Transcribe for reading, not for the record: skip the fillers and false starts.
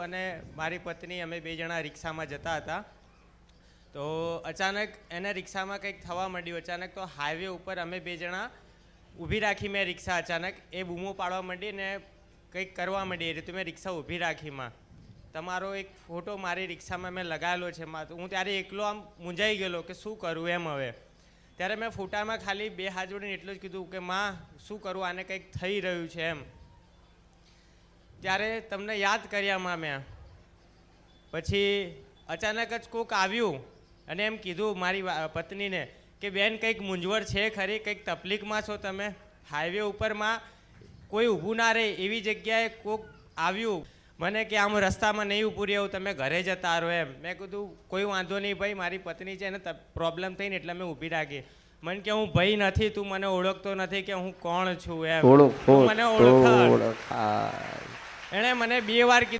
અને મારી પત્ની અમે બે જણા રિક્ષામાં જતા હતા. તો અચાનક એને રિક્ષામાં કંઈક થવા માંડ્યું. અચાનક તો હાઈવે ઉપર અમે બે જણા ઊભી રાખી. મેં રિક્ષા અચાનક એ બૂમો પાડવા માંડી ને કંઈક કરવા માંડી. એ રીતે મેં રિક્ષા ઊભી રાખીમાં તમારો એક ફોટો મારી રિક્ષામાં મેં લગાવેલો છે. હું ત્યારે એકલો આમ મૂંઝાઈ ગયેલો કે શું કરું એમ. હવે ત્યારે મેં ફોટામાં ખાલી બે હાથ જોડીને એટલું જ કીધું કે માં શું કરું, આને કંઈક થઈ રહ્યું છે એમ. ત્યારે તમને યાદ કર્યા માં મેં. પછી અચાનક જ કોક આવ્યું અને એમ કીધું મારી પત્નીને કે બેન કંઈક મૂંઝવણ છે ખરી, કંઈક તકલીફમાં છો તમે. હાઈવે ઉપરમાં કોઈ ઊભું ના રહે એવી જગ્યાએ કોક આવ્યું મને કે આમ રસ્તામાં નહીં ઊભું રહેવું, તમે ઘરે જતા રહો એમ. મેં કીધું કોઈ વાંધો નહીં ભાઈ, મારી પત્ની છે એને પ્રોબ્લેમ થઈને એટલે મેં ઊભી રાખી. મને કે હું ભાઈ નથી, તું મને ઓળખતો નથી કે હું કોણ છું એમ. મને ઓળખાય. એણે મને 2 વાર કીધું